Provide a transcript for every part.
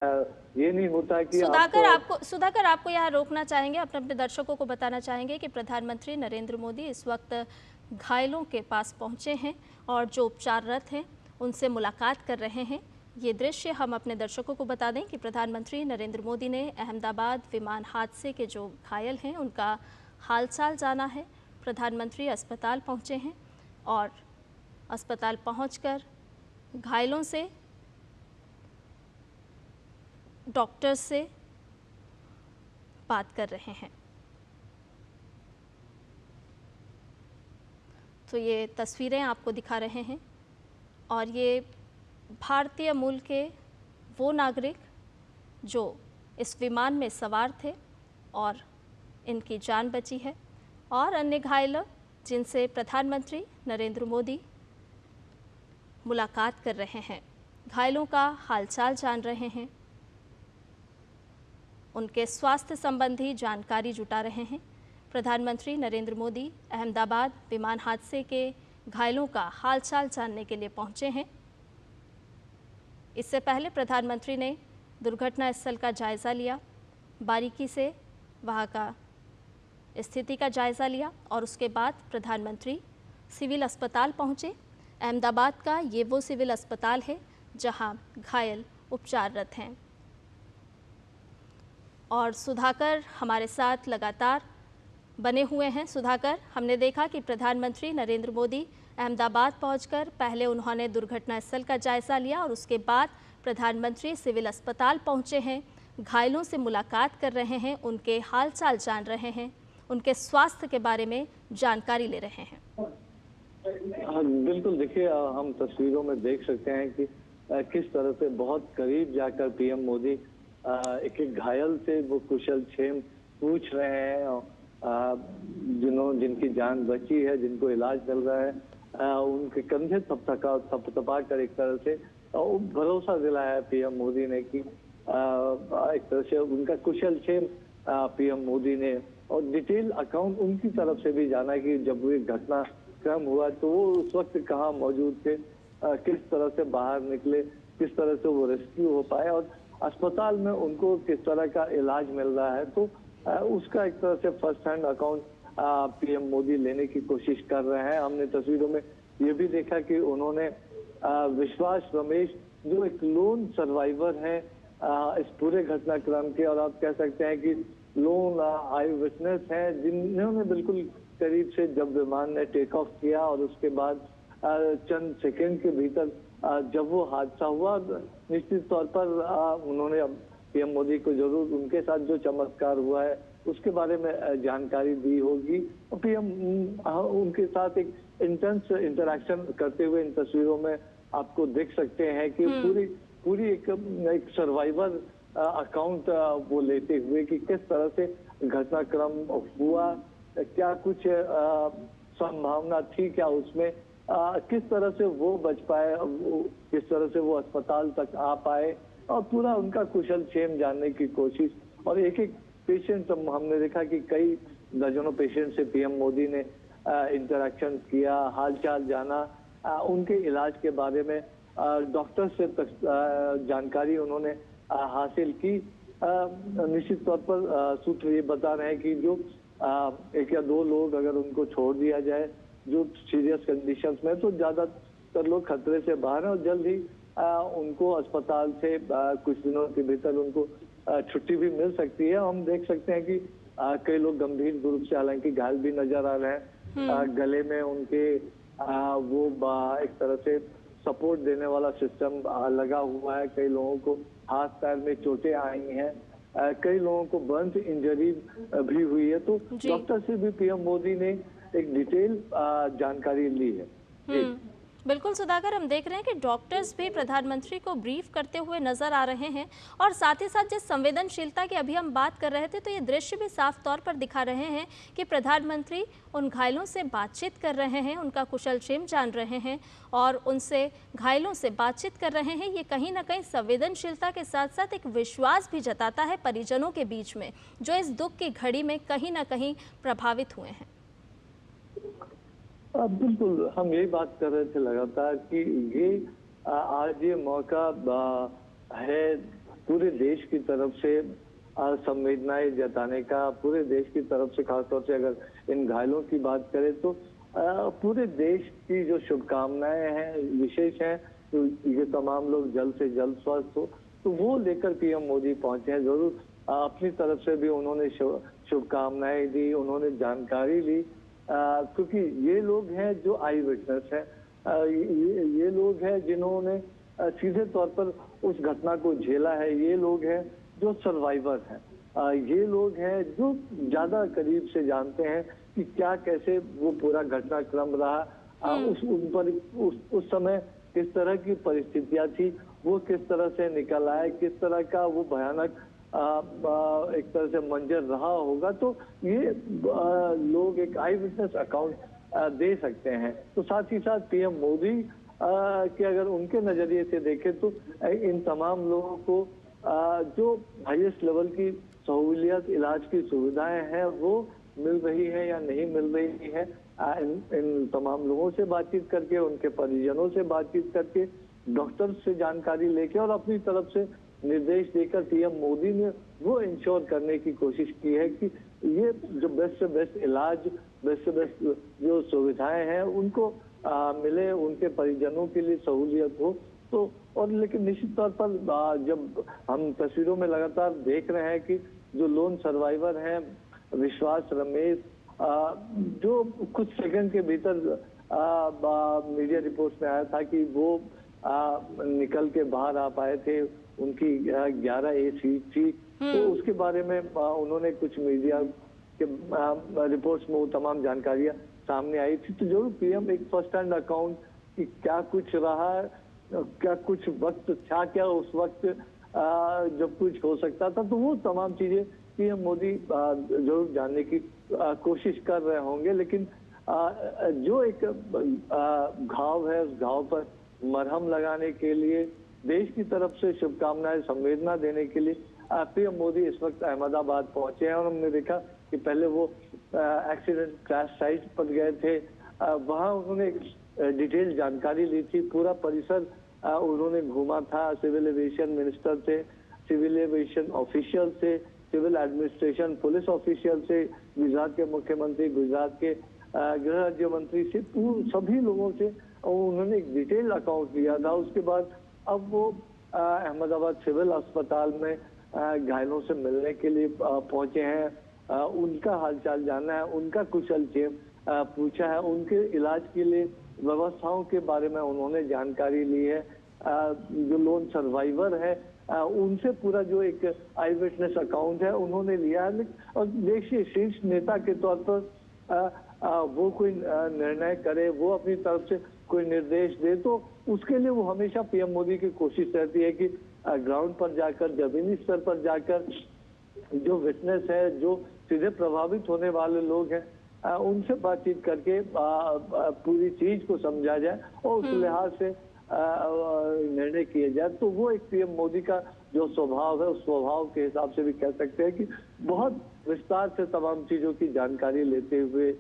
ये नहीं होता कि सुधाकर आपको यहाँ रोकना चाहेंगे, अपने अपने दर्शकों को बताना चाहेंगे कि प्रधानमंत्री नरेंद्र मोदी इस वक्त घायलों के पास पहुँचे हैं और जो उपचाररत हैं उनसे मुलाकात कर रहे हैं। ये दृश्य हम अपने दर्शकों को बता दें कि प्रधानमंत्री नरेंद्र मोदी ने अहमदाबाद विमान हादसे के जो घायल हैं उनका हालचाल जाना है। प्रधानमंत्री अस्पताल पहुँचे हैं और अस्पताल पहुँचकर घायलों से, डॉक्टर से बात कर रहे हैं। तो ये तस्वीरें आपको दिखा रहे हैं और ये भारतीय मूल के वो नागरिक जो इस विमान में सवार थे और इनकी जान बची है, और अन्य घायल जिनसे प्रधानमंत्री नरेंद्र मोदी मुलाकात कर रहे हैं, घायलों का हालचाल जान रहे हैं, उनके स्वास्थ्य संबंधी जानकारी जुटा रहे हैं। प्रधानमंत्री नरेंद्र मोदी अहमदाबाद विमान हादसे के घायलों का हालचाल जानने के लिए पहुंचे हैं। इससे पहले प्रधानमंत्री ने दुर्घटना स्थल का जायज़ा लिया, बारीकी से वहां का स्थिति का जायज़ा लिया और उसके बाद प्रधानमंत्री सिविल अस्पताल पहुंचे। अहमदाबाद का ये वो सिविल अस्पताल है जहां घायल उपचाररत हैं। और सुधाकर हमारे साथ लगातार बने हुए हैं। सुधाकर, हमने देखा कि प्रधानमंत्री नरेंद्र मोदी अहमदाबाद पहुंचकर पहले उन्होंने दुर्घटना स्थल का जायज़ा लिया और उसके बाद प्रधानमंत्री सिविल अस्पताल पहुंचे हैं, घायलों से मुलाकात कर रहे हैं, उनके हालचाल जान रहे हैं, उनके स्वास्थ्य के बारे में जानकारी ले रहे हैं। हाँ, बिल्कुल। देखिए, हम तस्वीरों में देख सकते हैं कि किस तरह से बहुत करीब जाकर पीएम मोदी एक एक घायल से वो कुशल क्षेम पूछ रहे हैं। जिनकी जान बची है, जिनको इलाज मिल रहा है, उनके कंधे थपथपा कर एक तरह से भरोसा दिलाया है पीएम मोदी ने कि एक तरह से उनका कुशल क्षेम पीएम मोदी ने और डिटेल अकाउंट उनकी तरफ से भी जाना कि जब वो घटना क्रम हुआ तो वो उस वक्त कहाँ मौजूद थे, किस तरह से बाहर निकले, किस तरह से वो रेस्क्यू हो पाए और अस्पताल में उनको किस तरह का इलाज मिल रहा है। तो उसका एक तरह से first hand account PM Modi लेने की कोशिश कर रहे हैं। हमने तस्वीरों में ये भी देखा कि उन्होंने विश्वास रमेश, जो एक लोन सर्वाइवर है इस पूरे घटनाक्रम के, और आप कह सकते हैं कि लोन आई विटनेस है, जिन्होंने बिल्कुल करीब से जब विमान ने टेक ऑफ किया और उसके बाद चंद सेकंड के भीतर जब वो हादसा हुआ, निश्चित तौर पर उन्होंने पीएम मोदी को जरूर उनके साथ जो चमत्कार हुआ है उसके बारे में जानकारी दी होगी और पीएम उनके साथ एक इंटेंस इंटरेक्शन करते हुए इन तस्वीरों में आपको देख सकते हैं कि पूरी एक सर्वाइवर अकाउंट वो लेते हुए कि किस तरह से घटनाक्रम हुआ, क्या कुछ संभावना थी क्या उसमें, किस तरह से वो बच पाए, किस तरह से वो अस्पताल तक आ पाए और पूरा उनका कुशल क्षेम जानने की कोशिश। और एक एक पेशेंट हमने देखा कि कई दर्जनों पेशेंट से पीएम मोदी ने इंटरेक्शन किया, हालचाल जाना, उनके इलाज के बारे में डॉक्टर से जानकारी उन्होंने हासिल की। निश्चित तौर पर सूत्र ये बता रहे हैं कि जो एक या दो लोग अगर उनको छोड़ दिया जाए जो सीरियस कंडीशंस में, तो ज्यादातर लोग खतरे से बाहर हैं और जल्द ही उनको अस्पताल से कुछ दिनों के भीतर उनको छुट्टी भी मिल सकती है। हम देख सकते हैं कि कई लोग गंभीर रूप से हालांकि घायल भी नजर आ रहे हैं। गले में उनके वो एक तरह से सपोर्ट देने वाला सिस्टम लगा हुआ है। कई लोगों को हाथ पैर में चोटें आई हैं, कई लोगों को बर्न इंजरी भी हुई है। तो डॉक्टर से भी पीएम मोदी ने एक डिटेल जानकारी ली है। बिल्कुल सुधाकर, हम देख रहे हैं कि डॉक्टर्स भी प्रधानमंत्री को ब्रीफ करते हुए नजर आ रहे हैं और साथ ही साथ जिस संवेदनशीलता की अभी हम बात कर रहे थे, तो ये दृश्य भी साफ तौर पर दिखा रहे हैं कि प्रधानमंत्री उन घायलों से बातचीत कर रहे हैं, उनका कुशल क्षेम जान रहे हैं और उनसे घायलों से बातचीत कर रहे हैं। ये कहीं ना कहीं संवेदनशीलता के साथ साथ एक विश्वास भी जताता है परिजनों के बीच में, जो इस दुख की घड़ी में कहीं ना कहीं प्रभावित हुए हैं। बिल्कुल, हम यही बात कर रहे थे लगातार कि ये आज ये मौका है पूरे देश की तरफ से संवेदनाएं जताने का, पूरे देश की तरफ से खासतौर से अगर इन घायलों की बात करें तो पूरे देश की जो शुभकामनाएं हैं विशेष हैं, तो ये तमाम लोग जल्द से जल्द स्वस्थ हो, तो वो लेकर पीएम मोदी पहुंचे हैं। जरूर अपनी तरफ से भी उन्होंने शुभकामनाएं दी, उन्होंने जानकारी ली, क्योंकि ये लोग हैं जो आई विटनेस है, ये लोग हैं जिन्होंने सीधे तौर पर उस घटना को झेला है, ये लोग हैं जो सर्वाइवर हैं, ये लोग हैं जो ज्यादा करीब से जानते हैं कि क्या कैसे वो पूरा घटनाक्रम रहा, उस समय किस तरह की परिस्थितियां थी, वो किस तरह से निकल आए, किस तरह का वो भयानक एक तरह से मंजर रहा होगा। तो ये लोग एक आई विटनेस अकाउंट दे सकते हैं। तो साथ ही साथ पीएम मोदी के अगर उनके नजरिए से देखें तो इन तमाम लोगों को जो हाईएस्ट लेवल की सहूलियत, इलाज की सुविधाएं हैं वो मिल रही है या नहीं मिल रही है, इन तमाम लोगों से बातचीत करके, उनके परिजनों से बातचीत करके, डॉक्टर से जानकारी लेके और अपनी तरफ से निर्देश देकर पीएम मोदी ने वो इंश्योर करने की कोशिश की है कि ये जो बेस्ट से बेस्ट इलाज, बेस्ट से बेस्ट जो सुविधाएं हैं उनको मिले, उनके परिजनों के लिए सहूलियत हो। तो और लेकिन निश्चित तौर पर जब हम तस्वीरों में लगातार देख रहे हैं कि जो लोन सर्वाइवर हैं विश्वास रमेश, जो कुछ सेकंड के भीतर मीडिया रिपोर्ट्स में आया था कि वो निकल के बाहर आ पाए थे, उनकी 11A सीट थी, तो उसके बारे में उन्होंने कुछ मीडिया के रिपोर्ट्स में वो तमाम जानकारियां सामने आई थी। तो जरूर पीएम एक फर्स्ट हैंड अकाउंट कि क्या कुछ रहा, क्या कुछ वक्त था, क्या उस वक्त जब कुछ हो सकता था, तो वो तमाम चीजें पीएम मोदी जरूर जानने की कोशिश कर रहे होंगे। लेकिन जो एक घाव है उस घाव पर मरहम लगाने के लिए, देश की तरफ से शुभकामनाएं, संवेदना देने के लिए पीएम मोदी इस वक्त अहमदाबाद पहुंचे हैं और हमने देखा कि पहले वो एक्सीडेंट क्रैश साइट पर गए थे, वहां उन्होंने डिटेल जानकारी ली थी, पूरा परिसर उन्होंने घूमा था, सिविल एविएशन मिनिस्टर से, सिविल एविएशन ऑफिशियल से, सिविल एडमिनिस्ट्रेशन पुलिस ऑफिशियल से, गुजरात के मुख्यमंत्री, गुजरात के गृह राज्य मंत्री से, सभी लोगों से उन्होंने एक डिटेल अकाउंट लिया था। उसके बाद अब वो अहमदाबाद सिविल अस्पताल में घायलों से मिलने के लिए पहुंचे हैं, उनका हालचाल जानना है, उनका कुशलक्षेम पूछा है, उनके इलाज के लिए व्यवस्थाओं के बारे में उन्होंने जानकारी ली है, जो लोन सर्वाइवर है उनसे पूरा जो एक आई विटनेस अकाउंट है उन्होंने लिया है। और देखिए शीर्ष नेता के तौर पर वो कोई निर्णय करे, वो अपनी तरफ से कोई निर्देश दे, तो उसके लिए वो हमेशा पीएम मोदी की कोशिश रहती है कि ग्राउंड पर जाकर, जमीनी स्तर पर जाकर जो विटनेस है, जो सीधे प्रभावित होने वाले लोग हैं, उनसे बातचीत करके पूरी चीज को समझा जाए और उस लिहाज से निर्णय किए जाए। तो वो एक पीएम मोदी का जो स्वभाव है, उस स्वभाव के हिसाब से भी कह सकते हैं कि बहुत विस्तार से तमाम चीजों की जानकारी लेते हुए,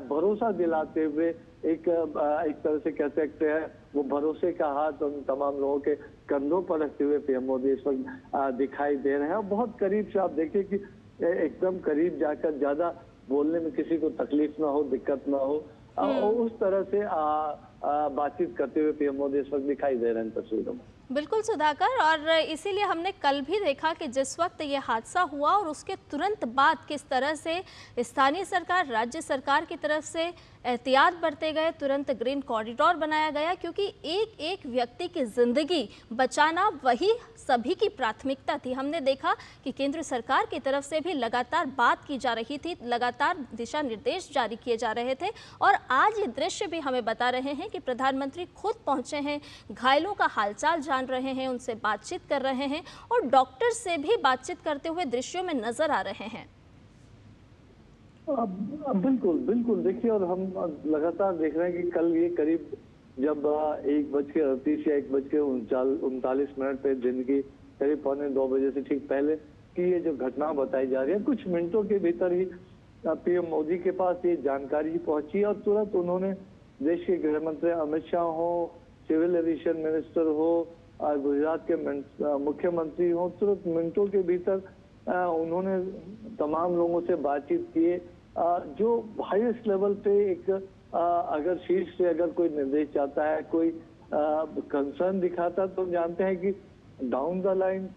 भरोसा दिलाते हुए, एक तरह से कह सकते हैं वो भरोसे का हाथ उन तमाम लोगों के कंधों पर रखते हुए पीएम मोदी इस वक्त दिखाई दे रहे हैं। और बहुत करीब से आप देखिए कि एकदम करीब जाकर, ज्यादा बोलने में किसी को तकलीफ ना हो, दिक्कत ना हो, और उस तरह से बातचीत करते हुए पीएम मोदी इस वक्त दिखाई दे रहे हैं तस्वीरों में। बिल्कुल सुधाकर, और इसीलिए हमने कल भी देखा कि जिस वक्त ये हादसा हुआ और उसके तुरंत बाद किस तरह से स्थानीय सरकार, राज्य सरकार की तरफ से एहतियात बरते गए, तुरंत ग्रीन कॉरिडोर बनाया गया, क्योंकि एक एक व्यक्ति की जिंदगी बचाना वही सभी की प्राथमिकता थी। हमने देखा कि केंद्र सरकार की तरफ से भी लगातार बात की जा रही थी, लगातार दिशा निर्देश जारी किए जा रहे थे, और आज ये दृश्य भी हमें बता रहे हैं कि प्रधानमंत्री खुद पहुंचे हैं, घायलों का हालचाल जान रहे हैं, उनसे बातचीत कर रहे हैं और डॉक्टर से भी बातचीत करते हुए दृश्यों में नजर आ रहे हैं। बिल्कुल बिल्कुल, देखिए, और हम लगातार देख रहे हैं कि कल ये करीब जब 1:38 या 1:39 पे दिन की करीब 1:45 बजे से ठीक पहले की ये जो घटना बताई जा रही है, कुछ मिनटों के भीतर ही पीएम मोदी के पास ये जानकारी पहुंची और तुरंत उन्होंने देश के गृह मंत्री अमित शाह हो, सिविल एविएशन मिनिस्टर हो, गुजरात के मुख्यमंत्री हों, तुरंत मिनटों के भीतर उन्होंने तमाम लोगों से बातचीत किए। जो हाईएस्ट लेवल पे एक अगर शीर्ष से अगर कोई निर्देश चाहता है, कोई कंसर्न दिखाता, तो जानते हैं कि डाउन द लाइन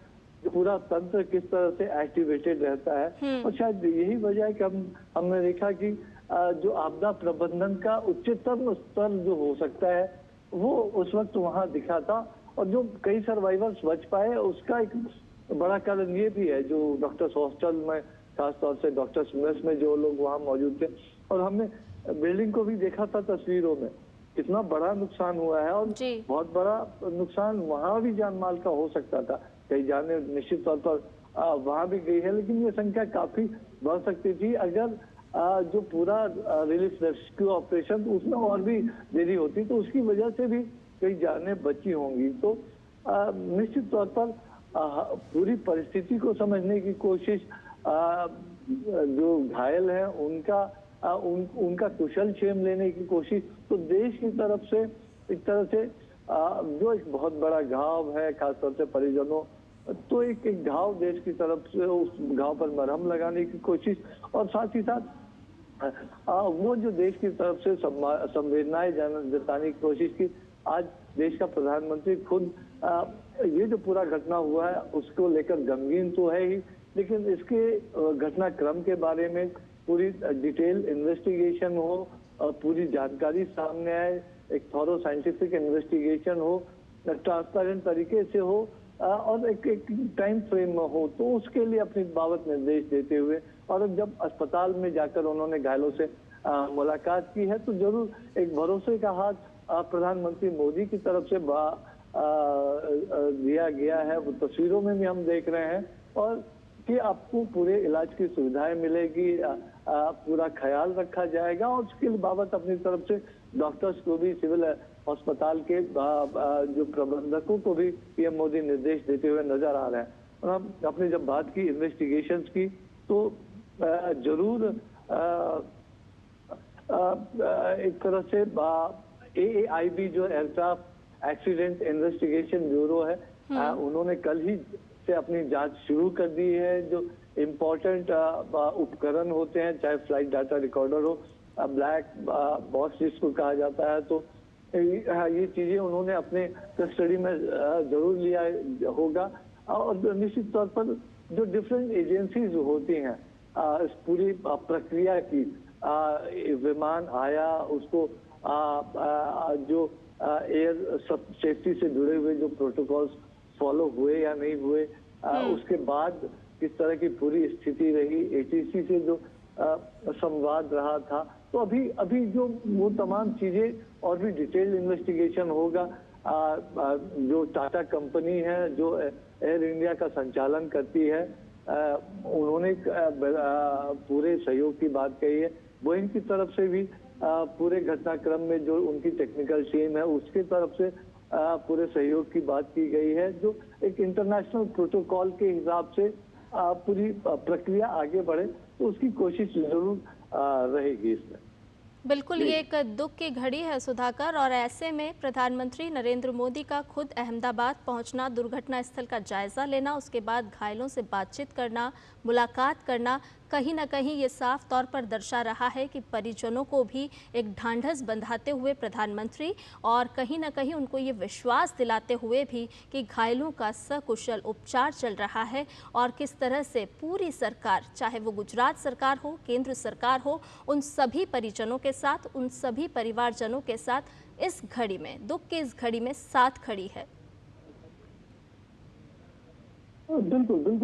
पूरा तंत्र किस तरह से एक्टिवेटेड रहता है। और शायद यही वजह है कि हमने देखा कि जो आपदा प्रबंधन का उच्चतम स्तर जो हो सकता है वो उस वक्त वहां दिखा था, और जो कई सर्वाइवर्स बच पाए उसका एक बड़ा कारण ये भी है, जो डॉक्टर्स हॉस्टल में, खासतौर से डॉक्टर्स मेस में जो लोग वहां मौजूद थे, और हमने बिल्डिंग को भी देखा था तस्वीरों में, कितना बड़ा नुकसान हुआ है, और बहुत बड़ा नुकसान वहां भी जान माल का हो सकता था। कई जाने निश्चित तौर पर वहां भी गई है, लेकिन ये संख्या काफी बढ़ सकती थी अगर जो पूरा रिलीफ रेस्क्यू ऑपरेशन उसमें और भी देरी होती, तो उसकी वजह से भी कई जानें बची होंगी। तो निश्चित तौर पर पूरी परिस्थिति को समझने की कोशिश, जो घायल हैं उनका कुशल क्षेम लेने की कोशिश, तो देश की तरफ से एक तरह से जो एक बहुत बड़ा घाव है, खासतौर से परिजनों, तो एक घाव देश की तरफ से उस घाव पर मरहम लगाने की कोशिश, और साथ ही साथ वो जो देश की तरफ से संवेदनाएं जताने की कोशिश की। आज देश का प्रधानमंत्री खुद ये जो पूरा घटना हुआ है उसको लेकर गमगीन तो है ही, लेकिन इसके घटनाक्रम के बारे में पूरी डिटेल इन्वेस्टिगेशन हो, पूरी जानकारी सामने आए, एक थॉरो साइंटिफिक इन्वेस्टिगेशन हो, ट्रांसपेरेंट तरीके से हो, और एक टाइम फ्रेम में हो, तो उसके लिए अपनी बाबत निर्देश देते हुए, और जब अस्पताल में जाकर उन्होंने घायलों से मुलाकात की है, तो जरूर एक भरोसे का हाथ प्रधानमंत्री मोदी की तरफ से दिया गया है। वो तस्वीरों में भी हम देख रहे हैं, और कि आपको पूरे इलाज की सुविधाएं मिलेगी, पूरा ख्याल रखा जाएगा, और उसके बाबत अपनी तरफ से डॉक्टर्स को भी, सिविल अस्पताल के जो प्रबंधकों को भी पीएम मोदी निर्देश देते हुए नजर आ रहे हैं। और हम अपने जब बात की इन्वेस्टिगेशंस की, तो जरूर एक तरह से AAIB जो एयरक्राफ्ट एक्सीडेंट इन्वेस्टिगेशन ब्यूरो है, उन्होंने कल ही से अपनी जांच शुरू कर दी है। जो इम्पोर्टेंट उपकरण होते हैं, चाहे फ्लाइट डाटा रिकॉर्डर हो, ब्लैक बॉक्स जिसको कहा जाता है, तो ये चीजें उन्होंने अपने कस्टडी में जरूर लिया होगा। और निश्चित तौर पर जो डिफरेंट एजेंसीज होती हैं इस पूरी प्रक्रिया की, विमान आया, उसको जो एयर सेफ्टी से जुड़े हुए जो प्रोटोकॉल्स फॉलो हुए या नहीं हुए, उसके बाद किस तरह की पूरी स्थिति रही, ATC से जो संवाद रहा था, तो अभी जो वो तमाम चीजें और भी डिटेल इन्वेस्टिगेशन होगा। जो टाटा कंपनी है जो एयर इंडिया का संचालन करती है, उन्होंने पूरे सहयोग की बात कही है। बोइंग की तरफ से भी पूरे घटनाक्रम में जो उनकी टेक्निकल टीम है उसकी तरफ से पूरे सहयोग की बात की गई है, जो एक इंटरनेशनल प्रोटोकॉल के हिसाब से पूरी प्रक्रिया आगे बढ़े, तो उसकी कोशिश जरूर रहेगी इसमें। बिल्कुल, ये एक दुख की घड़ी है सुधाकर, और ऐसे में प्रधानमंत्री नरेंद्र मोदी का खुद अहमदाबाद पहुंचना, दुर्घटना स्थल का जायजा लेना, उसके बाद घायलों से बातचीत करना, मुलाकात करना, कहीं ना कहीं ये साफ तौर पर दर्शा रहा है कि परिजनों को भी एक ढांढस बंधाते हुए प्रधानमंत्री, और कहीं ना कहीं उनको ये विश्वास दिलाते हुए भी कि घायलों का सकुशल उपचार चल रहा है, और किस तरह से पूरी सरकार, चाहे वो गुजरात सरकार हो, केंद्र सरकार हो, उन सभी परिजनों के साथ, उन सभी परिवारजनों के साथ इस घड़ी में, दुख की इस घड़ी में साथ खड़ी है। बिल्कुल बिल्कुल।